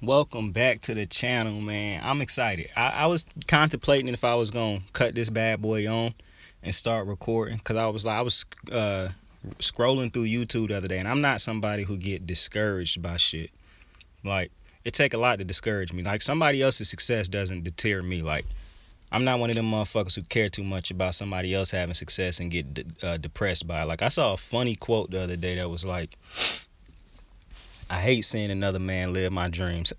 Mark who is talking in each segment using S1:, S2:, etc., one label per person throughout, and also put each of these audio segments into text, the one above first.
S1: Welcome back to the channel, man. I'm excited. I was contemplating if I was gonna cut this bad boy on and start recording because I was scrolling through YouTube the other day, and I'm not somebody who get discouraged by shit. Like it take a lot to discourage me. Like somebody else's success doesn't deter me. Like I'm not one of them motherfuckers who care too much about somebody else having success and get depressed by it. Like I saw a funny quote the other day that was like, I hate seeing another man live my dreams.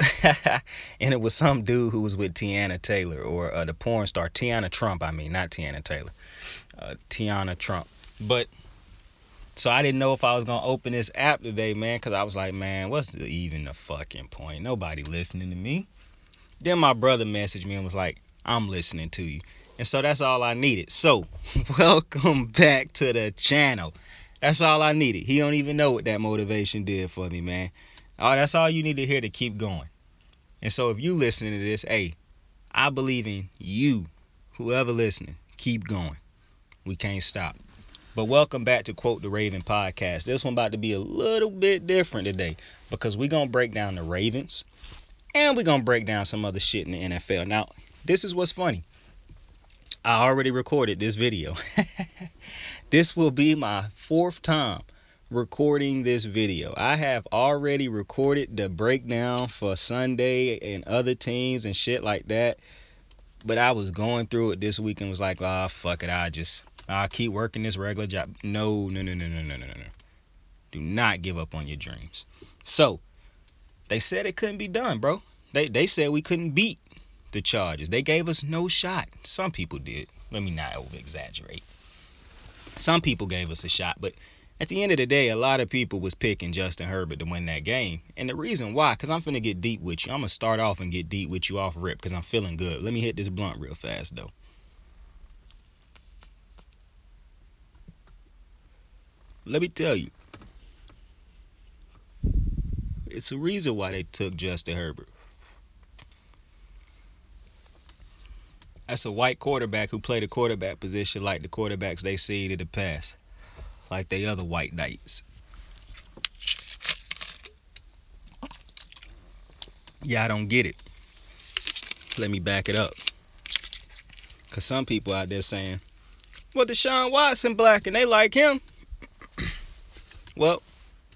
S1: And it was some dude who was with Tiana Taylor, or the porn star Tiana Trump. I mean, not Tiana Taylor, Tiana Trump. But so I didn't know if I was gonna open this app today, man, because I was like, man, what's even the fucking point? Nobody listening to me. Then my brother messaged me and was like, I'm listening to you. And so that's all I needed. So welcome back to the channel. That's all I needed. He don't even know what that motivation did for me, man. Oh, that's all you need to hear to keep going. And so if you listening to this, hey, I believe in you. Whoever listening, keep going. We can't stop. But welcome back to Quote the Raven podcast. This one about to be a little bit different today because we're going to break down the Ravens and we're going to break down some other shit in the NFL. Now, this is what's funny. I already recorded this video. This will be my fourth time recording this video. I have already recorded the breakdown for Sunday and other teams and shit like that. But I was going through it this week and was like, oh, fuck it. I'll keep working this regular job. No. Do not give up on your dreams. So, they said it couldn't be done, bro. They said we couldn't beat the Chargers. They gave us no shot. Some people did. Let me not over exaggerate. Some people gave us a shot, but at the end of the day, a lot of people was picking Justin Herbert to win that game. And the reason why, because I'm finna get deep with you. I'm gonna start off and get deep with you off rip because I'm feeling good. Let me hit this blunt real fast though. Let me tell you, it's a reason why they took Justin Herbert. That's a white quarterback who played the quarterback position like the quarterbacks they see in the past, like they other white knights. Yeah, I don't get it. Let me back it up. Because some people out there saying, well, Deshaun Watson black and they like him. Well,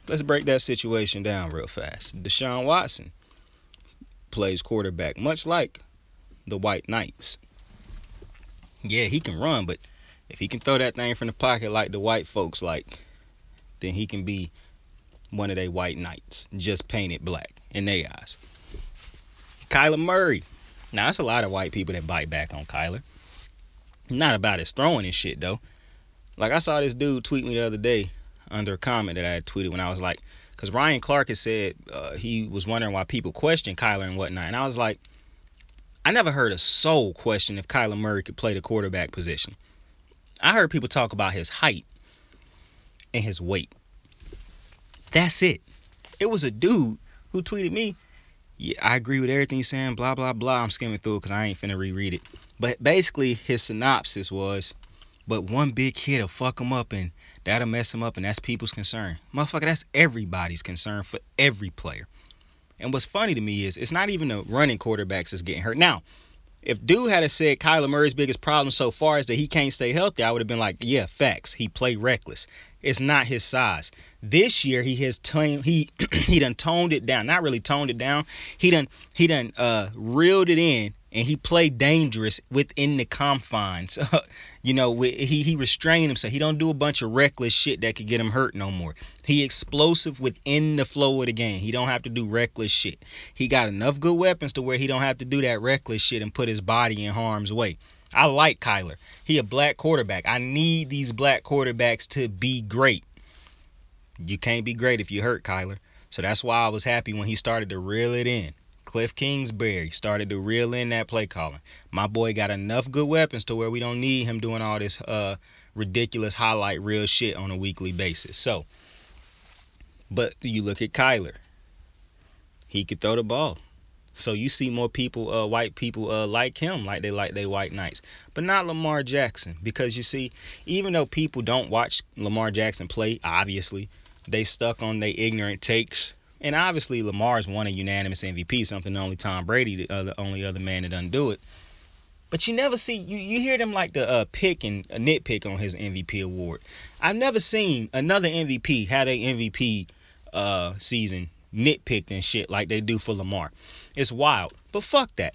S1: let's break that situation down real fast. Deshaun Watson plays quarterback much like the white knights. Yeah, he can run, but if he can throw that thing from the pocket like the white folks like, then he can be one of they white knights, just painted black in their eyes. Kyler Murray. Now, that's a lot of white people that bite back on Kyler. Not about his throwing and shit, though. Like, I saw this dude tweet me the other day under a comment that I had tweeted when I was like, because Ryan Clark had said he was wondering why people question Kyler and whatnot. And I was like, I never heard a soul question if Kyler Murray could play the quarterback position. I heard people talk about his height and his weight. That's it. It was a dude who tweeted me, yeah, I agree with everything he's saying, blah, blah, blah. I'm skimming through it because I ain't finna reread it. But basically, his synopsis was, but one big hit will fuck him up and that'll mess him up, and that's people's concern. Motherfucker, that's everybody's concern for every player. And what's funny to me is it's not even the running quarterbacks that's getting hurt. Now, if dude had said Kyler Murray's biggest problem so far is that he can't stay healthy, I would have been like, yeah, facts. He played reckless. It's not his size. This year he has he done toned it down. Not really toned it down. He done reeled it in, and he played dangerous within the confines. He restrained himself. He don't do a bunch of reckless shit that could get him hurt no more. He explosive within the flow of the game. He don't have to do reckless shit. He got enough good weapons to where he don't have to do that reckless shit and put his body in harm's way. I like Kyler. He a black quarterback. I need these black quarterbacks to be great. You can't be great if you hurt, Kyler. So that's why I was happy when he started to reel it in. Cliff Kingsbury started to reel in that play calling. My boy got enough good weapons to where we don't need him doing all this ridiculous highlight reel shit on a weekly basis. So, but you look at Kyler. He could throw the ball. So you see more people, white people, like him, like they white knights, but not Lamar Jackson, because you see, even though people don't watch Lamar Jackson play, obviously, they stuck on their ignorant takes And obviously Lamar's won a unanimous MVP, something only Tom Brady, the only other man that doesn't do it. But you never see, you hear them like the pick and nitpick on his MVP award. I've never seen another MVP had a MVP season nitpicked and shit like they do for Lamar. It's wild. But fuck that.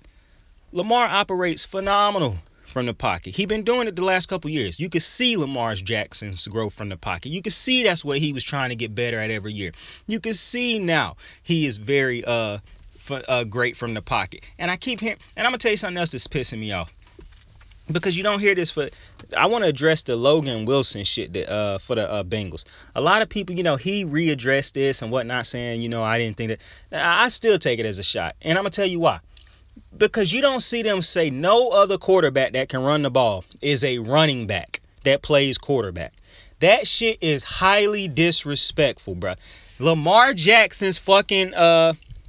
S1: Lamar operates phenomenal from the pocket. He been doing it the last couple years. You could see Lamar Jackson's growth from the pocket. You could see that's what he was trying to get better at every year. You can see now he is very great from the pocket. And I keep hearing, and I'm gonna tell you something else that's pissing me off, because you don't hear this. I want to address the Logan Wilson shit that for the Bengals. A lot of people, he readdressed this and whatnot, saying, I didn't think that. I still take it as a shot, and I'm gonna tell you why. Because you don't see them say no other quarterback that can run the ball is a running back that plays quarterback. That shit is highly disrespectful, bro. Lamar Jackson's fucking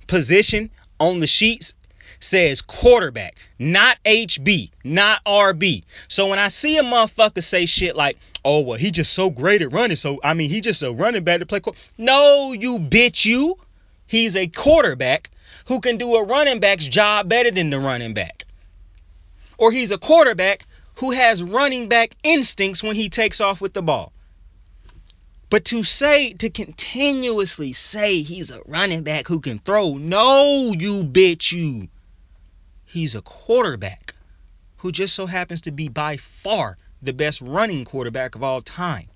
S1: position on the sheets says quarterback, not HB, not RB. So when I see a motherfucker say shit like, oh, well, he just so great at running, so, he just a running back to play quarterback. No, you bitch, you. He's a quarterback who can do a running back's job better than the running back. Or he's a quarterback who has running back instincts when he takes off with the ball. But to continuously say he's a running back who can throw, no, you bitch, you. He's a quarterback who just so happens to be by far the best running quarterback of all time.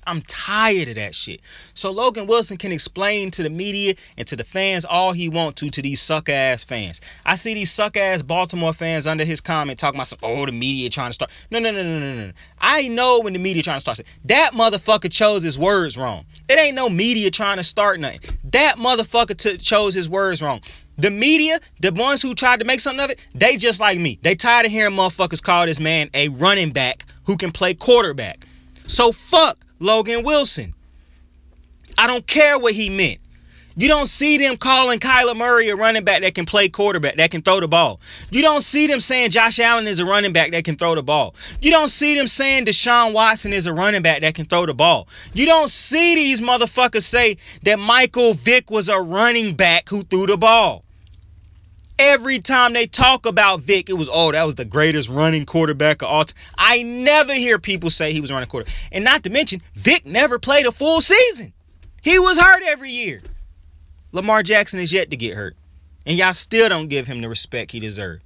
S1: I'm tired of that shit. So Logan Wilson can explain to the media and to the fans all he wants to these suck-ass fans. I see these suck-ass Baltimore fans under his comment talking about the media trying to start. No. I know when the media trying to start. That motherfucker chose his words wrong. It ain't no media trying to start nothing. That motherfucker chose his words wrong. The media, the ones who tried to make something of it, they just like me. They tired of hearing motherfuckers call this man a running back who can play quarterback. So fuck Logan Wilson. I don't care what he meant. You don't see them calling Kyler Murray a running back that can play quarterback, that can throw the ball. You don't see them saying Josh Allen is a running back that can throw the ball. You don't see them saying Deshaun Watson is a running back that can throw the ball. You don't see these motherfuckers say that Michael Vick was a running back who threw the ball. Every time they talk about Vic, it was, that was the greatest running quarterback of all time. I never hear people say he was running quarterback. And not to mention, Vic never played a full season. He was hurt every year. Lamar Jackson is yet to get hurt. And y'all still don't give him the respect he deserves.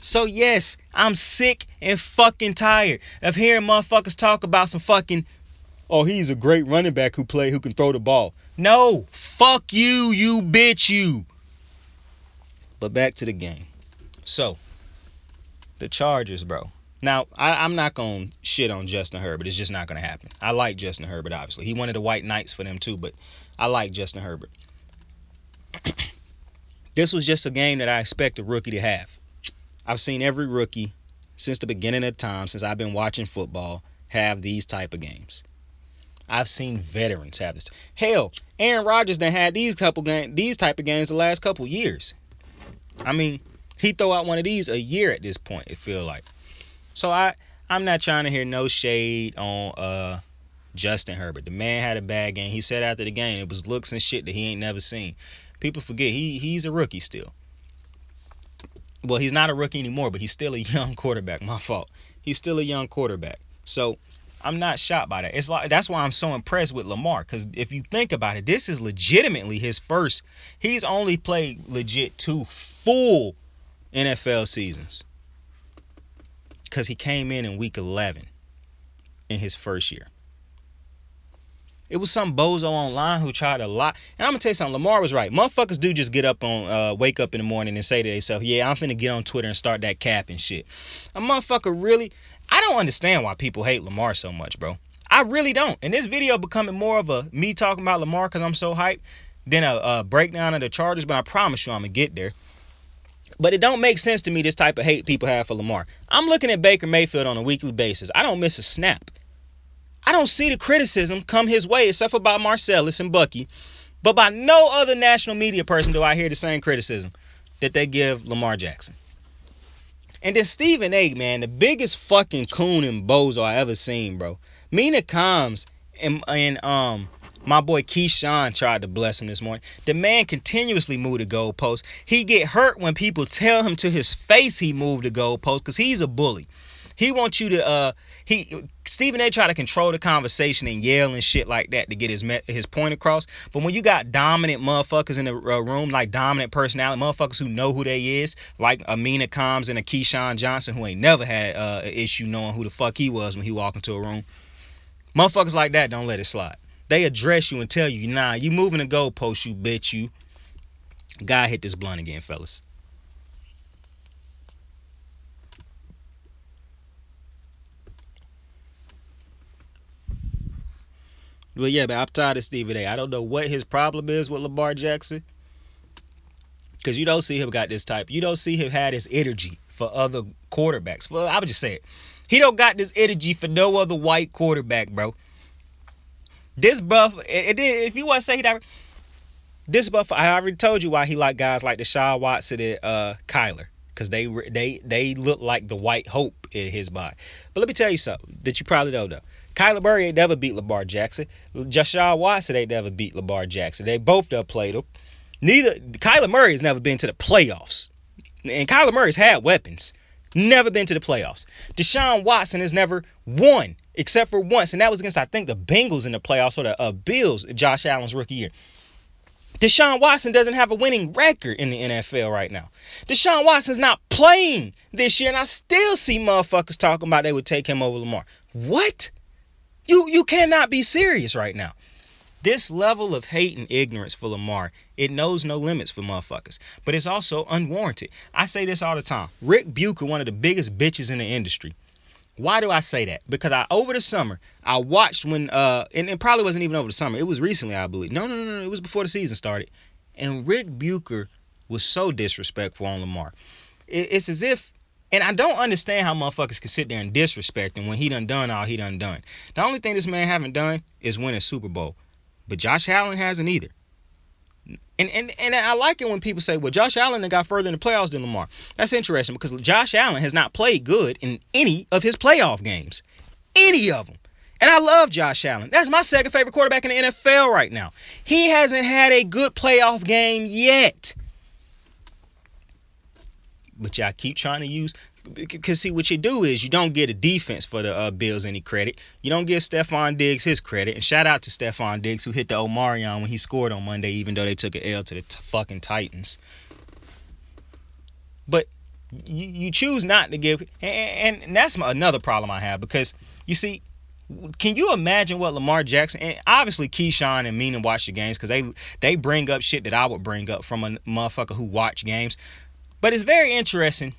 S1: So yes, I'm sick and fucking tired of hearing motherfuckers talk about some fucking, he's a great running back who can throw the ball. No, fuck you, you bitch, you. But back to the game. So, the Chargers, bro. Now, I'm not going to shit on Justin Herbert. It's just not going to happen. I like Justin Herbert, obviously. He wanted the White Knights for them, too. But I like Justin Herbert. This was just a game that I expect a rookie to have. I've seen every rookie since the beginning of time, since I've been watching football, have these type of games. I've seen veterans have this. Hell, Aaron Rodgers done had these type of games the last couple years. He throw out one of these a year at this point, it feel like. So I'm not trying to hear no shade on Justin Herbert. The man had a bad game. He said after the game it was looks and shit that he ain't never seen. People forget he's a rookie still. Well, he's not a rookie anymore, but he's still a young quarterback. My fault. He's still a young quarterback. So I'm not shocked by that. It's like that's why I'm so impressed with Lamar, because if you think about it, this is legitimately his first. He's only played legit 2 full NFL seasons, because he came in week 11 in his first year. It was some bozo online who tried a lot. And I'm going to tell you something. Lamar was right. Motherfuckers do just wake up in the morning and say to themselves, yeah, I'm finna get on Twitter and start that cap and shit. A motherfucker really, I don't understand why people hate Lamar so much, bro. I really don't. And this video becoming more of a me talking about Lamar because I'm so hyped than a breakdown of the Chargers. But I promise you I'm going to get there. But it don't make sense to me, this type of hate people have for Lamar. I'm looking at Baker Mayfield on a weekly basis. I don't miss a snap. I don't see the criticism come his way except for by Marcellus and Bucky. But by no other national media person do I hear the same criticism that they give Lamar Jackson. And then Stephen A, man, the biggest fucking coon and bozo I ever seen, bro. Mina Kimes and My boy Keyshawn tried to bless him this morning. The man continuously moved the goalpost. He get hurt when people tell him to his face he moved the goalpost because he's a bully. He wants you to Stephen A try to control the conversation and yell and shit like that to get his point across. But when you got dominant motherfuckers in the room, like dominant personality, motherfuckers who know who they is, like Amina Combs and a Keyshawn Johnson who ain't never had an issue knowing who the fuck he was when he walked into a room. Motherfuckers like that don't let it slide. They address you and tell you, nah, you moving the goalpost, you bitch, you. Guy hit this blunt again, fellas. But yeah, but I'm tired of Stephen A. I don't know what his problem is with Lamar Jackson. Because you don't see him got this type. You don't see him had this energy for other quarterbacks. Well, I would just say it. He don't got this energy for no other white quarterback, bro. This buff, if you want to say that, this buff, I already told you why he like guys like Deshaun Watson and Kyler, because they look like the white hope in his body. But let me tell you something that you probably don't know. Kyler Murray ain't never beat Lamar Jackson. Deshaun Watson ain't never beat Lamar Jackson. They both done played him. Kyler Murray has never been to the playoffs, and Kyler Murray's had weapons. Never been to the playoffs. Deshaun Watson has never won except for once, and that was against, I think, the Bengals in the playoffs or the Bills, Josh Allen's rookie year. Deshaun Watson doesn't have a winning record in the NFL right now. Deshaun Watson's not playing this year, and I still see motherfuckers talking about they would take him over Lamar. What? You cannot be serious right now. This level of hate and ignorance for Lamar, it knows no limits for motherfuckers. But it's also unwarranted. I say this all the time. Rick Bucher, one of the biggest bitches in the industry. Why do I say that? Because over the summer, I watched when, and it probably wasn't even over the summer. It was recently, I believe. No. It was before the season started. And Rick Bucher was so disrespectful on Lamar. It's as if, and I don't understand how motherfuckers can sit there and disrespect him when he done all he done. The only thing this man haven't done is win a Super Bowl. But Josh Allen hasn't either. And I like it when people say, well, Josh Allen got further in the playoffs than Lamar. That's interesting because Josh Allen has not played good in any of his playoff games. Any of them. And I love Josh Allen. That's my second favorite quarterback in the NFL right now. He hasn't had a good playoff game yet. But y'all keep trying to use... Because, see, what you do is you don't get a defense for the Bills any credit. You don't give Stephon Diggs his credit. And shout out to Stephon Diggs, who hit the Omarion when he scored on Monday, even though they took an L to the fucking Titans. But you choose not to give... And that's another problem I have. Because, you see, can you imagine what Lamar Jackson... And obviously, Keyshawn and Meaning watch the games because they bring up shit that I would bring up from a motherfucker who watch games. But it's very interesting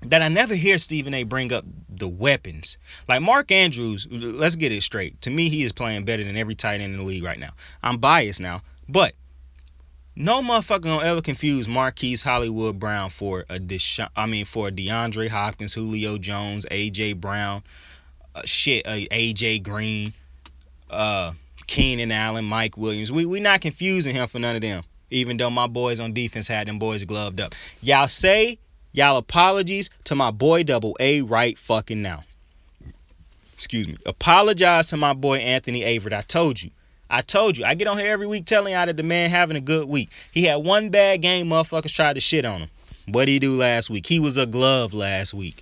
S1: that I never hear Stephen A. bring up the weapons. Like Mark Andrews, let's get it straight. To me, he is playing better than every tight end in the league right now. I'm biased now, but no motherfucker gonna ever confuse Marquise Hollywood Brown for a DeAndre Hopkins, Julio Jones, AJ Brown, AJ Green, Keenan Allen, Mike Williams. We not confusing him for none of them. Even though my boys on defense had them boys gloved up. Y'all apologies to my boy Double A right fucking now. Excuse me. Apologize to my boy Anthony Averett. I told you. I get on here every week telling y'all that the man having a good week. He had one bad game. Motherfuckers tried to shit on him. What'd he do last week? He was a glove last week.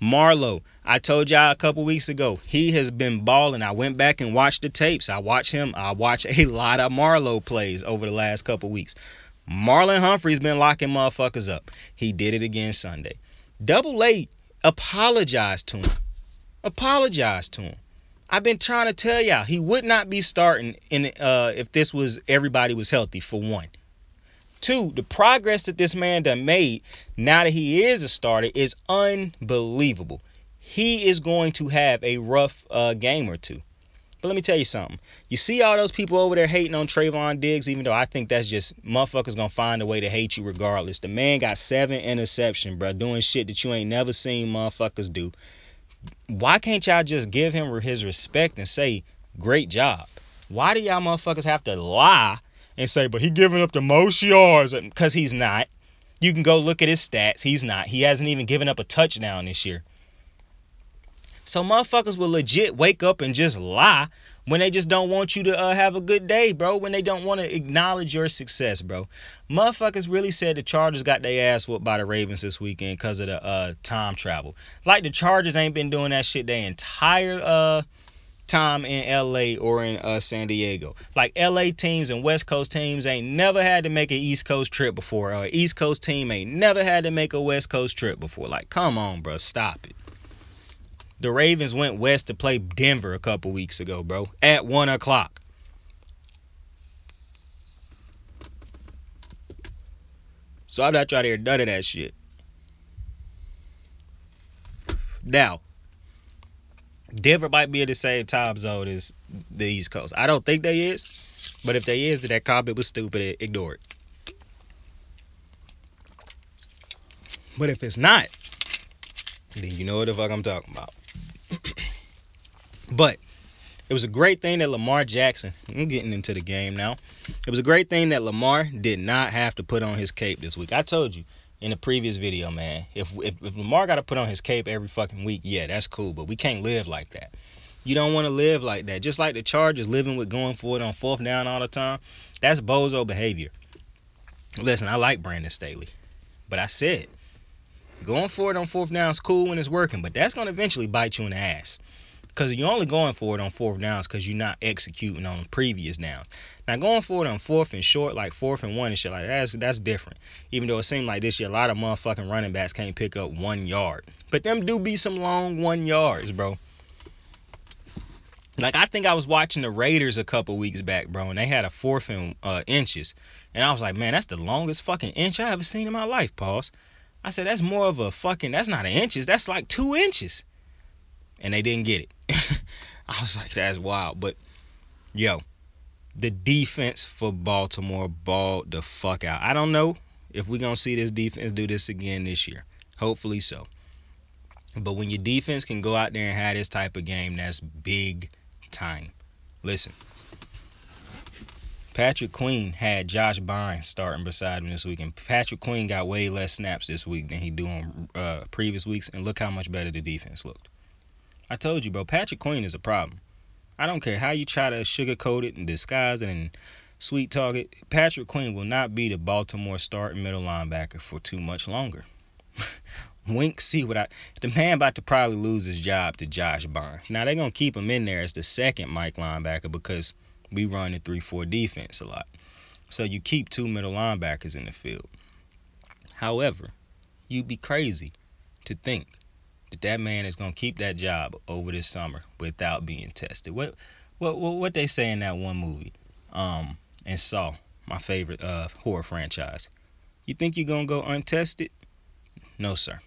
S1: Marlo. I told y'all a couple weeks ago. He has been balling. I went back and watched the tapes. I watch a lot of Marlo plays over the last couple weeks. Marlon Humphrey's been locking motherfuckers up. He did it again Sunday. Double A apologized to him. I've been trying to tell y'all he would not be starting if this was everybody was healthy, for one. Two, the progress that this man done made now that he is a starter is unbelievable. He is going to have a rough game or two. But let me tell you something. You see all those people over there hating on Trayvon Diggs, even though I think that's just motherfuckers gonna find a way to hate you regardless. The man got 7 interceptions, bro, doing shit that you ain't never seen motherfuckers do. Why can't y'all just give him his respect and say, great job? Why do y'all motherfuckers have to lie and say, but he giving up the most yards? Because he's not. You can go look at his stats. He's not. He hasn't even given up a touchdown this year. So motherfuckers will legit wake up and just lie When they just don't want you to have a good day, bro. When they don't want to acknowledge your success, bro. Motherfuckers really said the Chargers got their ass whooped by the Ravens this weekend because of the time travel. Like the Chargers ain't been doing that shit their entire time in LA or in San Diego. Like LA teams and West Coast teams ain't never had to make an East Coast trip before. Or East Coast team ain't never had to make a West Coast trip before. Like, come on, bro. Stop it. The Ravens went west to play Denver a couple weeks ago, bro. At 1 o'clock. So I'm not trying to hear none of that shit. Now, Denver might be in the same time zone as the East Coast. I don't think they is. But if they is, then that comment was stupid. Ignore it. But if it's not, then you know what the fuck I'm talking about. But it was a great thing that Lamar Jackson, I'm getting into the game now. It was a great thing that Lamar did not have to put on his cape this week. I told you in the previous video, man, if Lamar got to put on his cape every fucking week, yeah, that's cool. But we can't live like that. You don't want to live like that. Just like the Chargers living with going for it on 4th down all the time. That's bozo behavior. Listen, I like Brandon Staley. But I said, going for it on 4th down is cool when it's working. But that's going to eventually bite you in the ass. Because you're only going for it on 4th downs because you're not executing on previous downs. Now, going for it on 4th and short, like 4th and 1 and shit like that's different. Even though it seemed like this year, a lot of motherfucking running backs can't pick up 1 yard. But them do be some long 1 yards, bro. Like, I think I was watching the Raiders a couple weeks back, bro, and they had a 4th and inches. And I was like, man, that's the longest fucking inch I ever seen in my life, pause. I said, that's more of a fucking, that's not an inches, that's like 2 inches. And they didn't get it. I was like, that's wild. But, yo, the defense for Baltimore balled the fuck out. I don't know if we're going to see this defense do this again this year. Hopefully so. But when your defense can go out there and have this type of game, that's big time. Listen. Patrick Queen had Josh Bynes starting beside him this week. And Patrick Queen got way less snaps this week than he do on previous weeks. And look how much better the defense looked. I told you, bro, Patrick Queen is a problem. I don't care how you try to sugarcoat it and disguise it and sweet talk it. Patrick Queen will not be the Baltimore starting middle linebacker for too much longer. Wink, see what the man about to probably lose his job to Josh Bynes. Now, they're going to keep him in there as the second Mike linebacker because we run the 3-4 defense a lot. So you keep 2 middle linebackers in the field. However, you'd be crazy to think that man is gonna keep that job over this summer without being tested. What they say in that one movie, and Saw, my favorite horror franchise. You think you're gonna go untested? No, sir.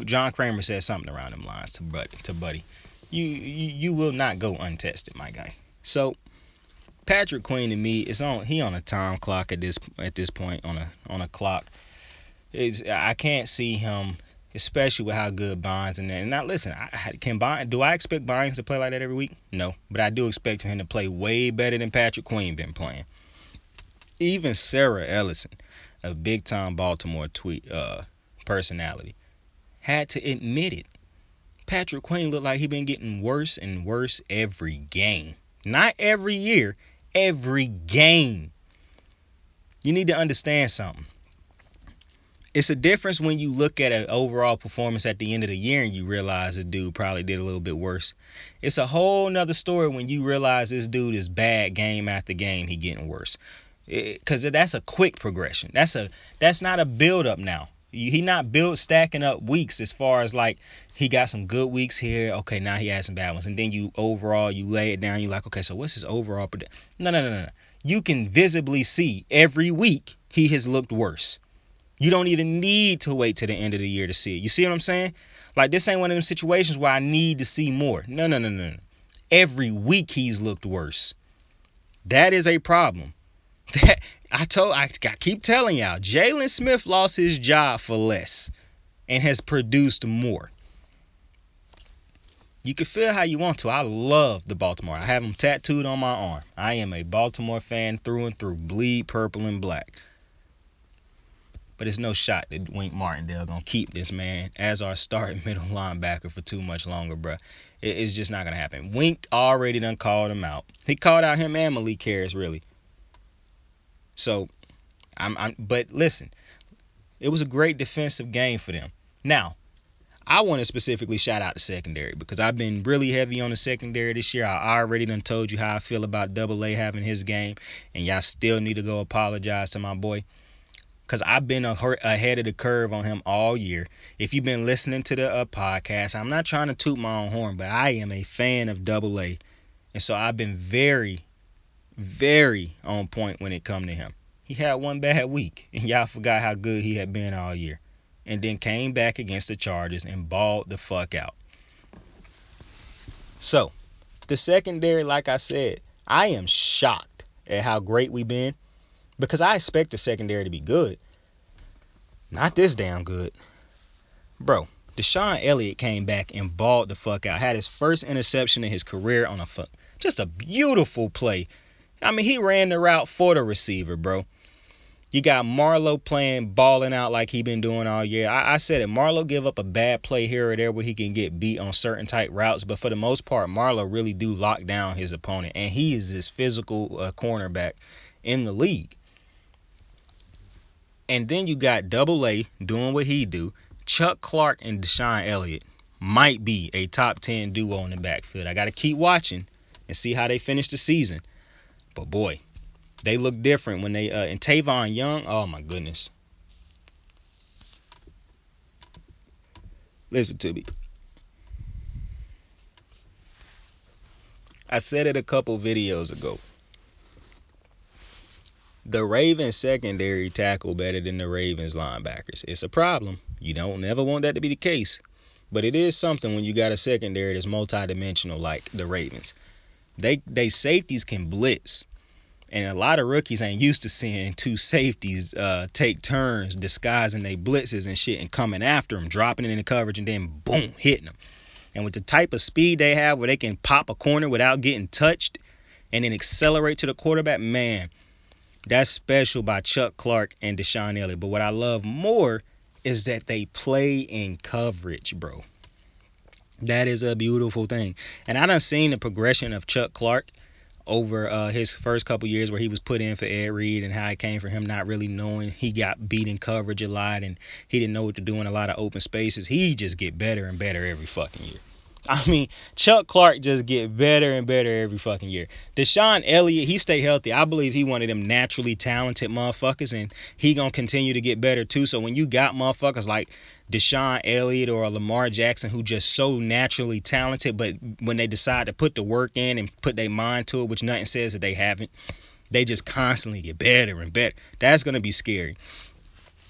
S1: John Kramer said something around them lines to Buddy. You will not go untested, my guy. So Patrick Queen to me he on a time clock at this point on a clock. I can't see him. Especially with how good Bynes and that. And now listen, do I expect Bynes to play like that every week? No. But I do expect him to play way better than Patrick Queen been playing. Even Sarah Ellison, a big time Baltimore personality, had to admit it. Patrick Queen looked like he been getting worse and worse every game. Not every year, every game. You need to understand something. It's a difference when you look at an overall performance at the end of the year and you realize the dude probably did a little bit worse. It's a whole nother story when you realize this dude is bad game after game. He getting worse. Because that's a quick progression. That's not a build up now. He not stacking up weeks as far as like he got some good weeks here. Okay, now he has some bad ones. And then you lay it down. You're like, okay, so what's his overall? No. You can visibly see every week he has looked worse. You don't even need to wait to the end of the year to see it. You see what I'm saying? Like, this ain't one of them situations where I need to see more. No. Every week he's looked worse. That is a problem. I keep telling y'all, Jalen Smith lost his job for less and has produced more. You can feel how you want to. I love the Baltimore. I have them tattooed on my arm. I am a Baltimore fan through and through. Bleed purple and black. But it's no shot that Wink Martindale gonna keep this man as our starting middle linebacker for too much longer, bro. It's just not gonna happen. Wink already done called him out. He called out him and Malik Harris, really. So, but listen, it was a great defensive game for them. Now, I want to specifically shout out the secondary because I've been really heavy on the secondary this year. I already done told you how I feel about Double A having his game, and y'all still need to go apologize to my boy because I've been ahead of the curve on him all year. If you've been listening to the podcast, I'm not trying to toot my own horn, but I am a fan of Double A, and so I've been very, very on point when it come to him. He had one bad week, and y'all forgot how good he had been all year. And then came back against the Chargers and balled the fuck out. So, the secondary, like I said, I am shocked at how great we've been because I expect the secondary to be good. Not this damn good. Bro, Deshaun Elliott came back and balled the fuck out. Had his first interception in his career on just a beautiful play. I mean, he ran the route for the receiver, bro. You got Marlowe balling out like he been doing all year. I said it. Marlowe give up a bad play here or there where he can get beat on certain type routes. But for the most part, Marlowe really do lock down his opponent. And he is this physical cornerback in the league. And then you got Double A doing what he do. Chuck Clark and Deshaun Elliott might be a top 10 duo in the backfield. I got to keep watching and see how they finish the season. But boy, they look different when they and Tavon Young. Oh my goodness! Listen to me. I said it a couple videos ago. The Ravens secondary tackle better than the Ravens linebackers. It's a problem. You don't never want that to be the case, but it is something when you got a secondary that's multidimensional like the Ravens. They safeties can blitz. And a lot of rookies ain't used to seeing two safeties take turns disguising their blitzes and shit and coming after them, dropping it in the coverage and then boom, hitting them. And with the type of speed they have where they can pop a corner without getting touched and then accelerate to the quarterback, man, that's special by Chuck Clark and Deshaun Elliott. But what I love more is that they play in coverage, bro. That is a beautiful thing. And I done seen the progression of Chuck Clark over his first couple years where he was put in for Ed Reed and how it came from him not really knowing. He got beat in coverage a lot and he didn't know what to do in a lot of open spaces. He just get better and better every fucking year. I mean, Chuck Clark just get better and better every fucking year. Deshaun Elliott, he stay healthy. I believe he one of them naturally talented motherfuckers, and he gonna continue to get better too. So when you got motherfuckers like Deshaun Elliott or Lamar Jackson who just so naturally talented, but when they decide to put the work in and put their mind to it, which nothing says that they haven't, they just constantly get better and better. That's gonna be scary.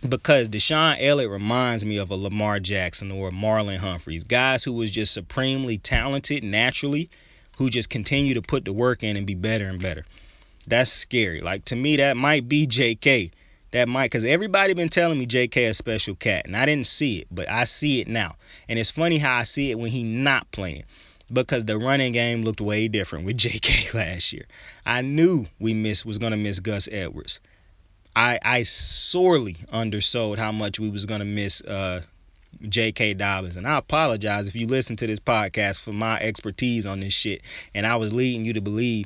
S1: Because Deshaun Elliott reminds me of a Lamar Jackson or a Marlon Humphreys. Guys who was just supremely talented naturally, who just continue to put the work in and be better and better. That's scary. Like, to me, that might be J.K. That might, because everybody been telling me J.K. a special cat, and I didn't see it, but I see it now. And it's funny how I see it when he not playing, because the running game looked way different with J.K. last year. I knew we was going to miss Gus Edwards. I sorely undersold how much we was going to miss J.K. Dobbins. And I apologize if you listen to this podcast for my expertise on this shit. And I was leading you to believe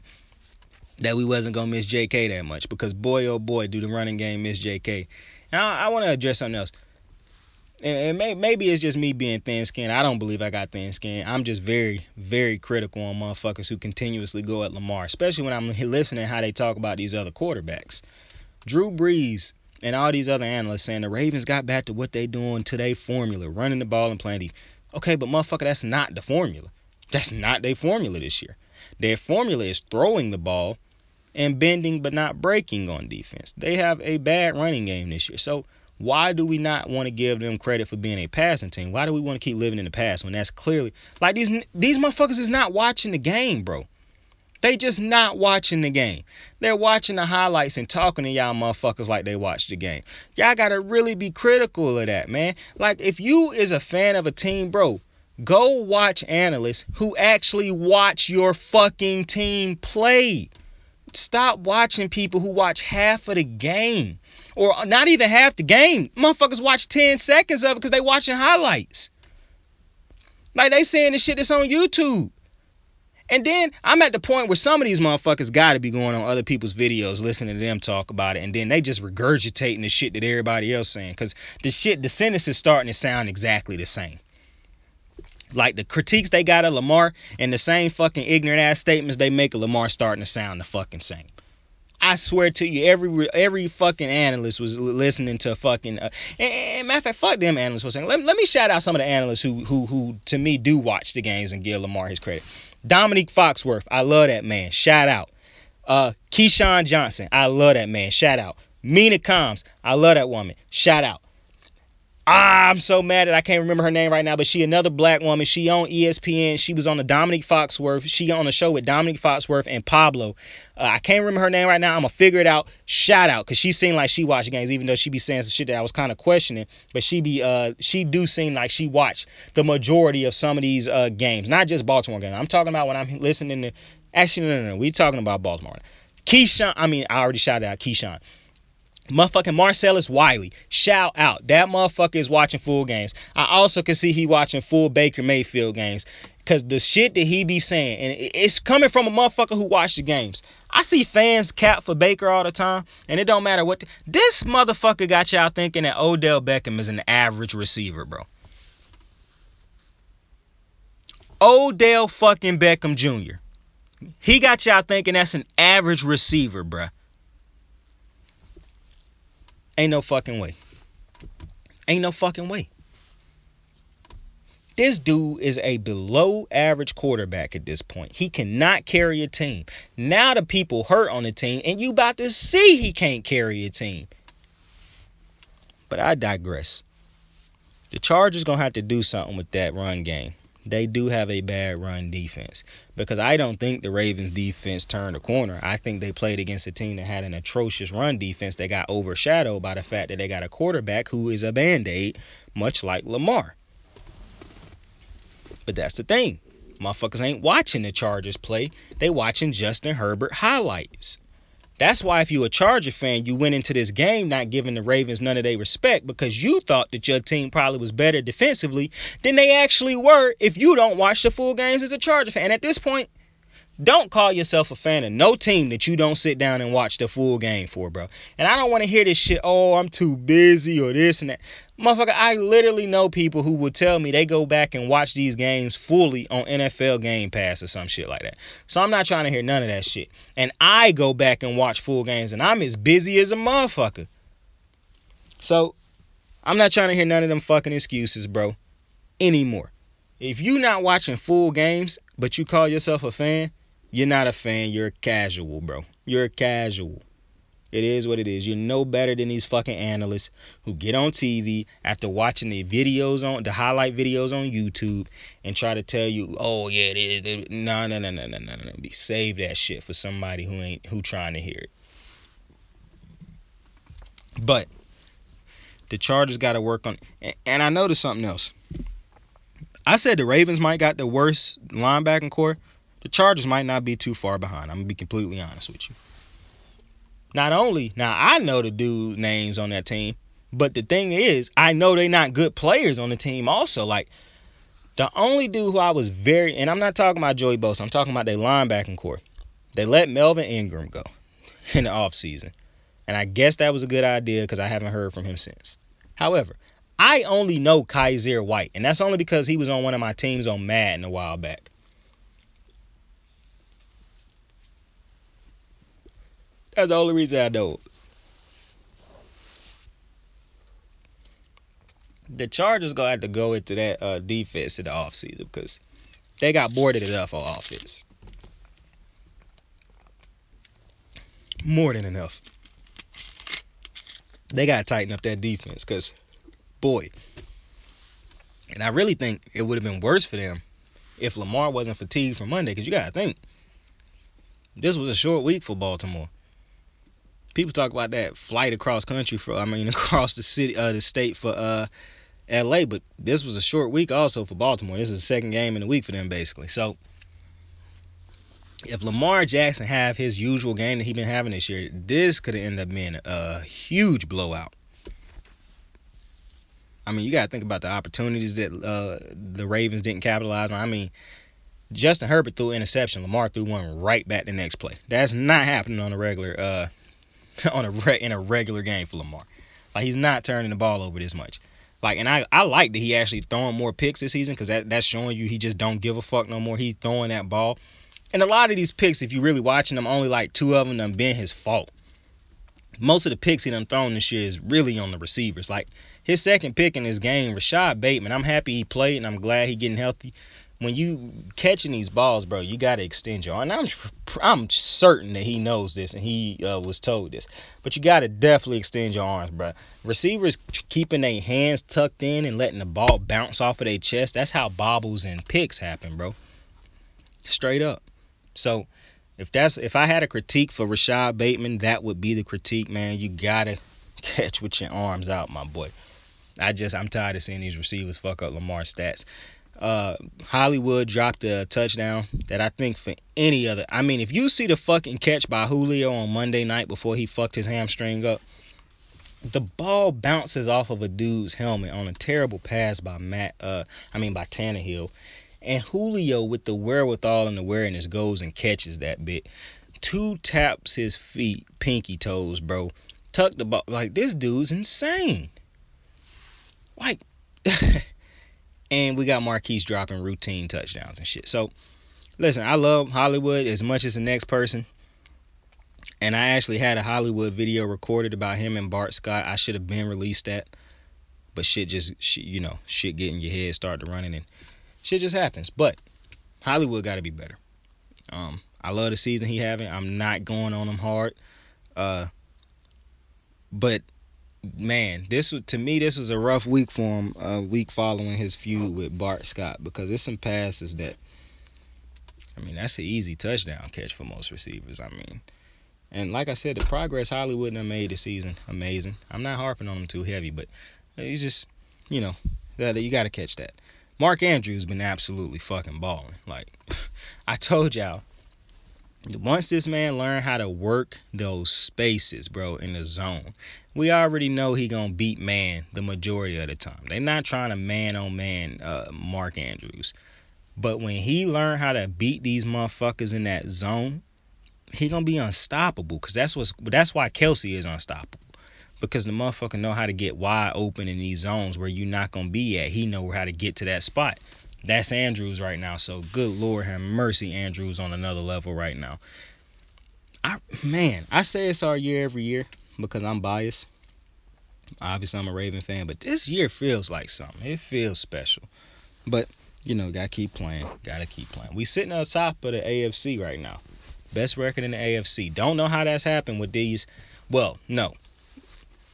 S1: that we wasn't going to miss J.K. that much. Because boy, oh boy, do the running game miss J.K. Now, I want to address something else. And maybe it's just me being thin-skinned. I don't believe I got thin-skinned. I'm just very, very critical on motherfuckers who continuously go at Lamar. Especially when I'm listening how they talk about these other quarterbacks. Drew Brees and all these other analysts saying the Ravens got back to what they doing to their formula, running the ball and playing defense. Okay, but motherfucker, that's not the formula. That's not their formula this year. Their formula is throwing the ball and bending but not breaking on defense. They have a bad running game this year. So why do we not want to give them credit for being a passing team? Why do we want to keep living in the past when that's clearly like these motherfuckers is not watching the game, bro. They just not watching the game. They're watching the highlights and talking to y'all motherfuckers like they watch the game. Y'all got to really be critical of that, man. Like, if you is a fan of a team, bro, go watch analysts who actually watch your fucking team play. Stop watching people who watch half of the game. Or not even half the game. Motherfuckers watch 10 seconds of it because they watching highlights. Like they saying the shit that's on YouTube. And then I'm at the point where some of these motherfuckers got to be going on other people's videos, listening to them talk about it, and then they just regurgitating the shit that everybody else saying. Because the sentence is starting to sound exactly the same. Like the critiques they got of Lamar and the same fucking ignorant ass statements they make of Lamar starting to sound the fucking same. I swear to you, every fucking analyst was listening to fucking. And matter of fact, fuck them analysts was saying. Let me shout out some of the analysts who to me do watch the games and give Lamar his credit. Dominique Foxworth, I love that man. Shout out. Keyshawn Johnson, I love that man. Shout out. Mina Combs, I love that woman. Shout out. I'm so mad that I can't remember her name right now, but she another black woman. She on ESPN. She was on the Dominique Foxworth. She on the show with Dominique Foxworth and Pablo. I can't remember her name right now. I'm going to figure it out. Shout out, because she seemed like she watched games, even though she be saying some shit that I was kind of questioning. But she do seem like she watched the majority of some of these games, not just Baltimore games. I'm talking about when I'm listening to. Actually, no. We talking about Baltimore. Keyshawn. I already shouted out Keyshawn. Motherfucking Marcellus Wiley, shout out. That motherfucker is watching full games. I also can see he watching full Baker Mayfield games, because the shit that he be saying, and it's coming from a motherfucker who watched the games. I see fans cap for Baker all the time, and it don't matter what. This motherfucker got y'all thinking that Odell Beckham is an average receiver, bro. Odell fucking Beckham Jr. He got y'all thinking that's an average receiver, bro. Ain't no fucking way. Ain't no fucking way. This dude is a below average quarterback at this point. He cannot carry a team. Now the people hurt on the team, and you about to see he can't carry a team. But I digress. The Chargers gonna have to do something with that run game. They do have a bad run defense, because I don't think the Ravens defense turned a corner. I think they played against a team that had an atrocious run defense that got overshadowed by the fact that they got a quarterback who is a Band-Aid, much like Lamar. But that's the thing. Motherfuckers ain't watching the Chargers play. They watching Justin Herbert highlights. That's why if you a Charger fan, you went into this game not giving the Ravens none of their respect, because you thought that your team probably was better defensively than they actually were if you don't watch the full games as a Charger fan. And at this point, don't call yourself a fan of no team that you don't sit down and watch the full game for, bro. And I don't want to hear this shit, oh, I'm too busy or this and that. Motherfucker, I literally know people who would tell me they go back and watch these games fully on NFL Game Pass or some shit like that. So I'm not trying to hear none of that shit. And I go back and watch full games, and I'm as busy as a motherfucker. So I'm not trying to hear none of them fucking excuses, bro, anymore. If you not watching full games, but you call yourself a fan, you're not a fan. You're a casual, bro. You're a casual. It is what it is. You're no better than these fucking analysts who get on TV after watching the highlight videos on YouTube and try to tell you, oh yeah, it is. No. Save that shit for somebody who trying to hear it. But the Chargers got to work on. And I noticed something else. I said the Ravens might got the worst linebacking core. The Chargers might not be too far behind. I'm going to be completely honest with you. Now I know the dude names on that team, but the thing is, I know they're not good players on the team also. Like, the only dude who I was and I'm not talking about Joey Bosa, I'm talking about their linebacking core. They let Melvin Ingram go in the offseason. And I guess that was a good idea because I haven't heard from him since. However, I only know Kaiser White, and that's only because he was on one of my teams on Madden a while back. That's the only reason I know. The Chargers gonna have to go into that defense in the offseason because they got boarded enough on offense. More than enough. They gotta tighten up that defense because, boy. And I really think it would have been worse for them if Lamar wasn't fatigued from Monday, because you gotta think this was a short week for Baltimore. People talk about that flight across country across the city, the state for LA, but this was a short week also for Baltimore. This is the second game in the week for them, basically. So If Lamar Jackson have his usual game that he been having this year, this could have ended up being a huge blowout. I mean, you got to think about the opportunities that the Ravens didn't capitalize on. I mean, Justin Herbert threw an interception. Lamar threw one right back the next play. That's not happening on a regular in a regular game for Lamar. Like, he's not turning the ball over this much. Like, and I like that he actually throwing more picks this season, because that's showing you he just don't give a fuck no more. He throwing that ball. And a lot of these picks, if you really watching them, only like 2 of them done been his fault. Most of the picks he done thrown this year is really on the receivers. Like, his second pick in this game, Rashad Bateman, I'm happy he played and I'm glad he getting healthy. When you catching these balls, bro, you got to extend your arm. And I'm certain that he knows this and he was told this. But you got to definitely extend your arms, bro. Receivers keeping their hands tucked in and letting the ball bounce off of their chest, that's how bobbles and picks happen, bro. Straight up. So if I had a critique for Rashad Bateman, that would be the critique, man. You got to catch with your arms out, my boy. I'm tired of seeing these receivers fuck up Lamar's stats. Hollywood dropped a touchdown that I think for any other. I mean, if you see the fucking catch by Julio on Monday night before he fucked his hamstring up, the ball bounces off of a dude's helmet on a terrible pass by Tannehill. And Julio, with the wherewithal and the awareness, goes and catches that bit. 2 taps his feet, pinky toes, bro. Tuck the ball. Like, this dude's insane. Like, and we got Marquise dropping routine touchdowns and shit. So, listen, I love Hollywood as much as the next person. And I actually had a Hollywood video recorded about him and Bart Scott. I should have been released that. But shit getting your head started running and shit just happens. But Hollywood got to be better. I love the season he having. I'm not going on him hard. But man, this was a rough week for him. Week following his feud with Bart Scott, because there's some passes that, I mean, that's an easy touchdown catch for most receivers. I mean, and like I said, the progress Hollywood done made this season, amazing. I'm not harping on him too heavy, but he's just, that you got to catch that. Mark Andrews been absolutely fucking balling. Like, I told y'all, once this man learn how to work those spaces, bro, in the zone, we already know he gonna beat man the majority of the time. They're not trying to man-on-man Mark Andrews. But when he learn how to beat these motherfuckers in that zone, he gonna be unstoppable. Because that's why Kelsey is unstoppable. Because the motherfucker know how to get wide open in these zones where you're not going to be at. He know how to get to that spot. That's Andrews right now. So, good Lord have mercy, Andrews on another level right now. I say it's our year every year because I'm biased. Obviously, I'm a Raven fan. But this year feels like something. It feels special. But, got to keep playing. Got to keep playing. We sitting on top of the AFC right now. Best record in the AFC. Don't know how that's happened with these. Well, no.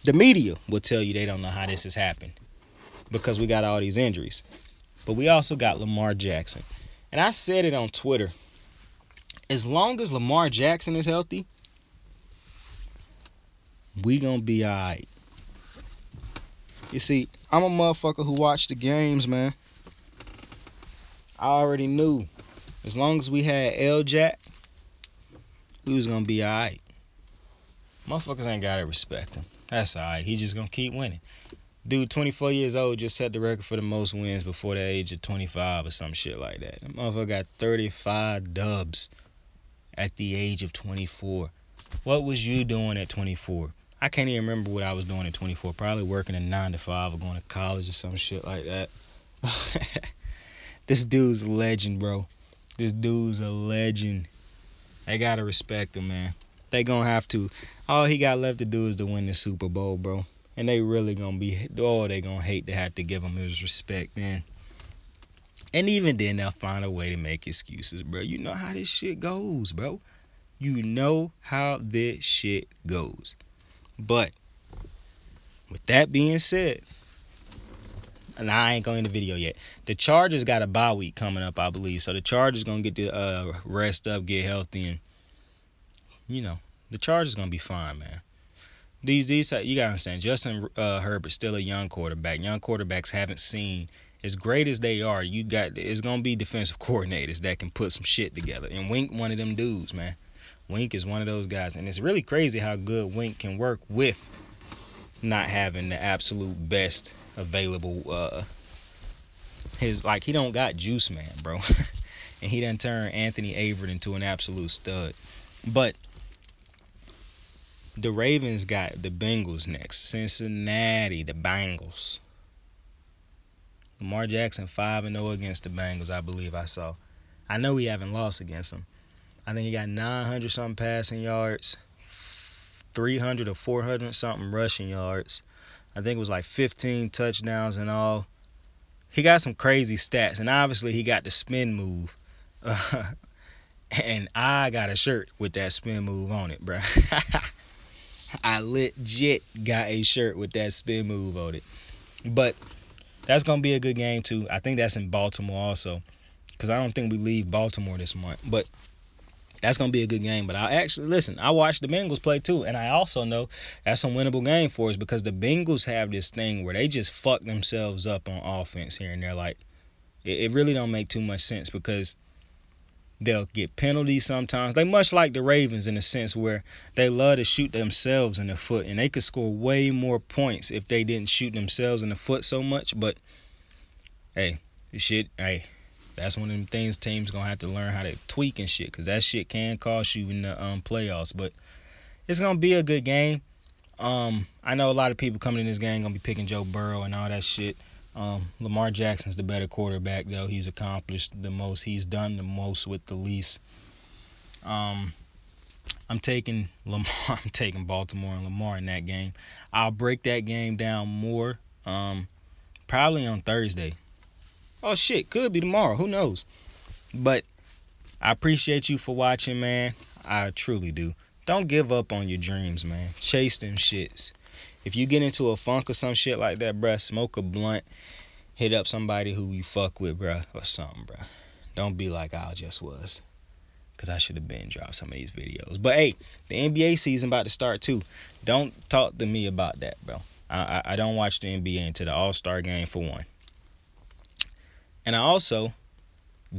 S1: The media will tell you they don't know how this has happened because we got all these injuries. But we also got Lamar Jackson. And I said it on Twitter. As long as Lamar Jackson is healthy, we gonna be alright. You see, I'm a motherfucker who watched the games, man. I already knew. As long as we had L-Jack, we was gonna be alright. Motherfuckers ain't gotta respect him. That's alright. He just gonna keep winning. Dude, 24 years old, just set the record for the most wins before the age of 25 or some shit like that. That motherfucker got 35 dubs at the age of 24. What was you doing at 24? I can't even remember what I was doing at 24. Probably working a 9 to 5 or going to college or some shit like that. This dude's a legend, bro. This dude's a legend. They gotta respect him, man. They gonna have to. All he got left to do is to win the Super Bowl, bro. And they really gonna they gonna hate to have to give him his respect, man. And even then, they'll find a way to make excuses, bro. You know how this shit goes, bro. You know how this shit goes. But, with that being said, and I ain't going in the video yet, the Chargers got a bye week coming up, I believe. So the Chargers gonna get to rest up, get healthy, and the Chargers gonna be fine, man. These you gotta understand, Justin Herbert's still a young quarterback. Young quarterbacks haven't seen as great as they are, it's gonna be defensive coordinators that can put some shit together. And Wink, one of them dudes, man. Wink is one of those guys, and it's really crazy how good Wink can work with not having the absolute best available. He don't got juice, man, bro. And he done turned Anthony Averett into an absolute stud. But the Ravens got the Bengals next. Cincinnati, the Bengals. Lamar Jackson 5-0 against the Bengals, I believe I saw. I know he haven't lost against them. I think he got 900 something passing yards, 300 or 400 something rushing yards. I think it was like 15 touchdowns and all. He got some crazy stats, and obviously he got the spin move. And I got a shirt with that spin move on it, bro. I legit got a shirt with that spin move on it. But that's going to be a good game, too. I think that's in Baltimore also, because I don't think we leave Baltimore this month. But that's going to be a good game. But I watched the Bengals play, too. And I also know that's a winnable game for us, because the Bengals have this thing where they just fuck themselves up on offense here and there. Like, it really don't make too much sense, because they'll get penalties sometimes. They much like the Ravens in a sense where they love to shoot themselves in the foot, and they could score way more points if they didn't shoot themselves in the foot so much. But hey, that's one of them things teams gonna have to learn how to tweak and shit, because that shit can cost you in the playoffs. But it's gonna be a good game. I know a lot of people coming in this game gonna be picking Joe Burrow and all that shit. Lamar Jackson's the better quarterback, though. He's accomplished the most. He's done the most with the least. I'm taking Lamar. I'm taking Baltimore and Lamar in that game. I'll break that game down more probably on Thursday. Oh, shit. Could be tomorrow. Who knows? But I appreciate you for watching, man. I truly do. Don't give up on your dreams, man. Chase them shits. If you get into a funk or some shit like that, bruh, smoke a blunt, hit up somebody who you fuck with, bruh, or something, bruh. Don't be like I just was, because I should have been dropped some of these videos. But, hey, the NBA season about to start, too. Don't talk to me about that, bro. I don't watch the NBA until the All-Star game, for one. And I also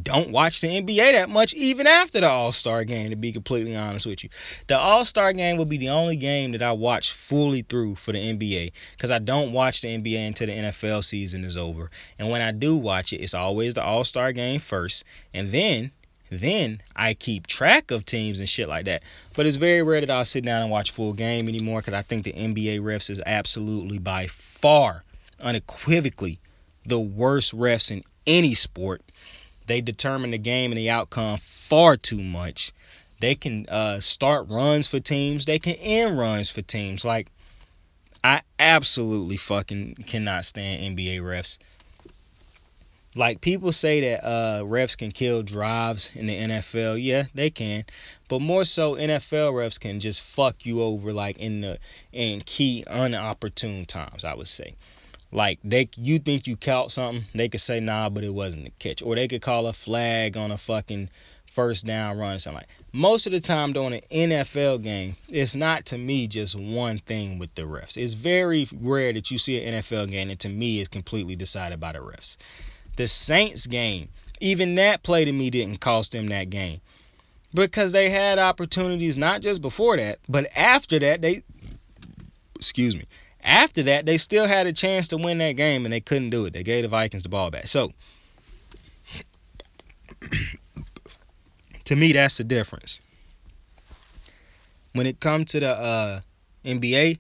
S1: don't watch the NBA that much even after the All-Star game, to be completely honest with you. The All-Star game will be the only game that I watch fully through for the NBA, because I don't watch the NBA until the NFL season is over. And when I do watch it, it's always the All-Star game first, and then I keep track of teams and shit like that. But it's very rare that I'll sit down and watch a full game anymore, because I think the NBA refs is absolutely, by far, unequivocally, the worst refs in any sport. They determine the game and the outcome far too much. They can start runs for teams. They can end runs for teams. Like, I absolutely fucking cannot stand NBA refs. Like, people say that refs can kill drives in the NFL. Yeah, they can. But more so, NFL refs can just fuck you over, like, in key unopportune times, I would say. Like, you think you caught something, they could say, nah, but it wasn't a catch. Or they could call a flag on a fucking first down run or something like that. Most of the time during an NFL game, it's not, to me, just one thing with the refs. It's very rare that you see an NFL game that, to me, is completely decided by the refs. The Saints game, even that play to me didn't cost them that game. Because they had opportunities not just before that, but after that, After that, they still had a chance to win that game, and they couldn't do it. They gave the Vikings the ball back. So, to me, that's the difference. When it comes to the NBA,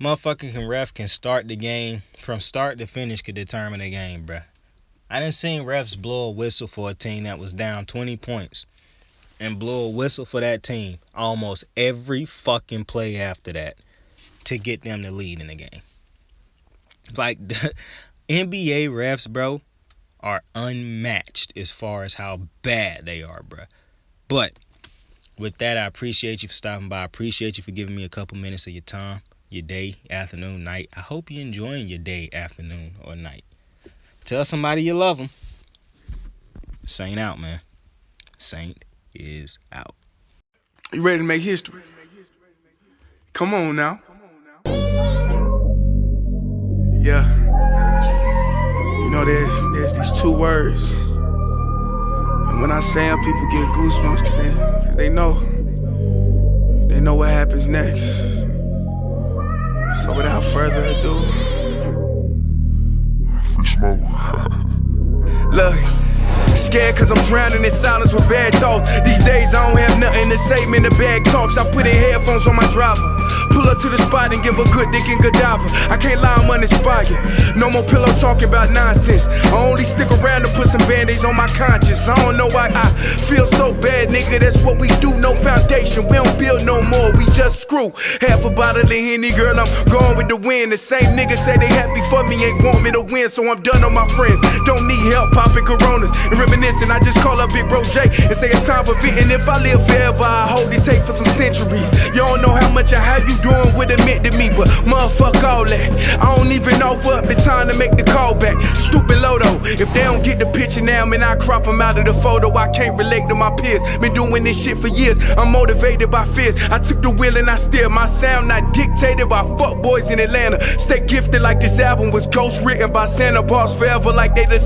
S1: motherfucking ref can start the game from start to finish, could determine the game, bruh. I done seen refs blow a whistle for a team that was down 20 points and blow a whistle for that team almost every fucking play after that, to get them to lead in the game. Like, the NBA refs, bro, are unmatched as far as how bad they are, bro. But with that, I appreciate you for stopping by. I appreciate you for giving me a couple minutes of your time, your day, afternoon, night. I hope you're enjoying your day, afternoon, or night. Tell somebody you love them. Saint out, man. Saint is out.
S2: You ready to make history? Come on now. Yeah. You know, there's these two words, and when I say them, people get goosebumps cause they know what happens next. So without further ado,
S3: free smoke.
S2: Look, scared cause I'm drowning in silence with bad thoughts. These days I don't have nothing to say, man, the bag talks. I put in headphones on my driver, pull up to the spot and give a good dick and Godiva. I can't lie, I'm uninspired. No more pillow talking about nonsense. I only stick around to put some band-aids on my conscience. I don't know why I feel so bad, nigga. That's what we do, no foundation. We don't build no more, we just screw. Half a bottle of Henny, girl, I'm going with the wind. The same niggas say they happy for me, ain't want me to win. So I'm done on my friends, don't need help popping Coronas and reminiscing. I just call up Big Bro J and say it's time for venting. If I live forever, I hold this hate for some centuries. You don't know how much or how you doing what it meant to me, but motherfuck all that. I don't even offer up the time to make the call back. Stupid Lodo, if they don't get the picture now, man, I crop them out of the photo. I can't relate to my peers, been doing this shit for years. I'm motivated by fears, I took the wheel and I steer. My sound not dictated by fuck boys in Atlanta. Stay gifted like this album was ghost written by Santa. Bars forever like they decide.